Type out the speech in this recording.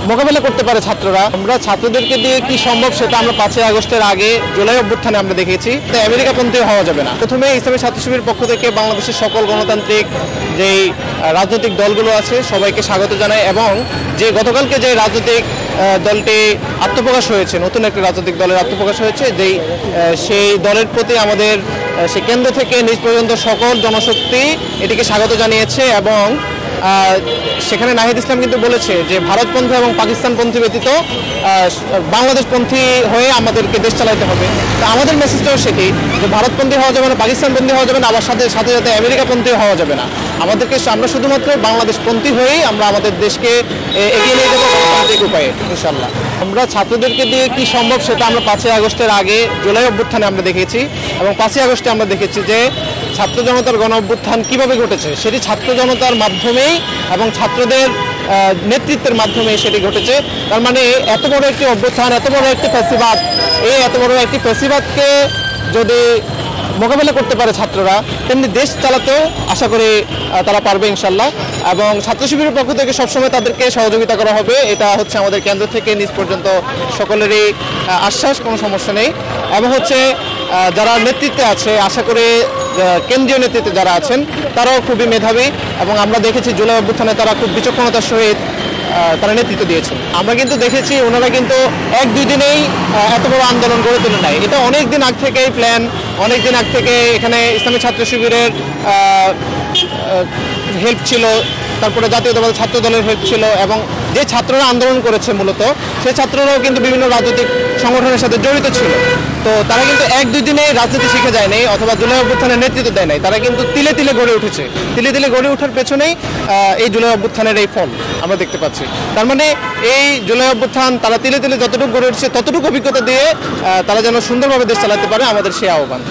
মোকাবেলা করতে পারে ছাত্ররা। আমরা ছাত্রদেরকে দিয়ে কি সম্ভব সেটা আমরা 5ই আগস্টের আগে জুলাই অভ্যুত্থানে আমরা দেখেছি। তাই আমেরিকাপন্থী হওয়া যাবে না। প্রথমে ইসলামী ছাত্র শিবিরের পক্ষ থেকে বাংলাদেশের সকল গণতান্ত্রিক যেই রাজনৈতিক দলগুলো আছে সবাইকে স্বাগত জানাই, এবং যে গতকালকে যে রাজনৈতিক দলটি আত্মপ্রকাশ হয়েছে, নতুন একটি রাজনৈতিক দলের আত্মপ্রকাশ হয়েছে, সেই দলের প্রতি আমাদের সেই কেন্দ্র থেকে নিজ পর্যন্ত সকল জনশক্তি এটিকে স্বাগত জানিয়েছে। এবং সেখানে নাহিদ ইসলাম কিন্তু বলেছে যে ভারতপন্থী এবং পাকিস্তানপন্থী ব্যতীত বাংলাদেশপন্থী হয়ে আমাদেরকে দেশ চালাতে হবে। তো আমাদের মেসেজটাও সেটি যে ভারতপন্থী হওয়া যাবে না, পাকিস্তানপন্থী হওয়া যাবে না, আবার সাথে সাথে আমেরিকাপন্থী হওয়া যাবে না। আমরা শুধুমাত্র বাংলাদেশপন্থী হয়েই আমরা আমাদের দেশকে এগিয়ে নিয়ে যাবো গণতান্ত্রিক উপায়ে ইনশাল্লাহ। আমরা ছাত্রদেরকে দিয়ে কি সম্ভব সেটা আমরা 5ই আগস্টের আগে জুলাই অভ্যুত্থানে আমরা দেখেছি, এবং 5ই আগস্টে আমরা দেখেছি যে ছাত্র জনতার গণ অভ্যুত্থান কীভাবে ঘটেছে। সেটি ছাত্র জনতার মাধ্যমেই এবং ছাত্রদের নেতৃত্বের মাধ্যমে সেটি ঘটেছে। তার মানে এত বড় একটি অভ্যুত্থান, এত বড় একটি ফ্যাসিবাদ, এত বড় একটি ফ্যাসিবাদকে যদি মোকাবেলা করতে পারে ছাত্ররা, তেমনি দেশ চালাতেও আশা করি তারা পারবে ইনশাল্লাহ। এবং ছাত্র শিবিরের পক্ষ থেকে সবসময় তাদেরকে সহযোগিতা করা হবে, এটা হচ্ছে আমাদের কেন্দ্র থেকে নিজ পর্যন্ত সকলেরই আশ্বাস, কোনো সমস্যা নেই। এবং হচ্ছে যারা নেতৃত্বে আছে, আশা করি কেন্দ্রীয় নেতৃত্বে যারা আছেন তারাও খুবই মেধাবী, এবং আমরা দেখেছি জুলাই অভ্যুত্থানে তারা খুব বিচক্ষণতার সহিত তারা নেতৃত্ব দিয়েছেন। আমরা কিন্তু দেখেছি ওনারা কিন্তু 1-2 দিনেই এত বড় আন্দোলন গড়ে তুলে নেয়। এটা অনেক দিন আগ থেকেই প্ল্যান, অনেক দিন আগ থেকে এখানে ইসলামী ছাত্র শিবিরের হেল্প ছিল, তারপরে জাতীয়তাবাদী ছাত্র দলের হেল্প ছিল, এবং যে ছাত্ররা আন্দোলন করেছে মূলত সেই ছাত্ররাও কিন্তু বিভিন্ন রাজনৈতিক সংগঠনের সাথে জড়িত ছিল। তো তারা কিন্তু 1-2 দিনে রাজনীতি শিখে যায় নাই, অথবা জুলাই অভ্যুত্থানের নেতৃত্ব দেয় নাই। তারা কিন্তু তিলে তিলে গড়ে উঠেছে। তিলে তিলে গড়ে ওঠার পেছনেই এই জুলাই অভ্যুত্থানের এই ফল আমরা দেখতে পাচ্ছি। তার মানে এই জুলাই অভ্যুত্থান তারা তিলে তিলে যতটুকু গড়ে উঠছে ততটুকু অভিজ্ঞতা দিয়ে তারা যেন সুন্দরভাবে দেশ চালাতে পারে, আমাদের সেই আহ্বান।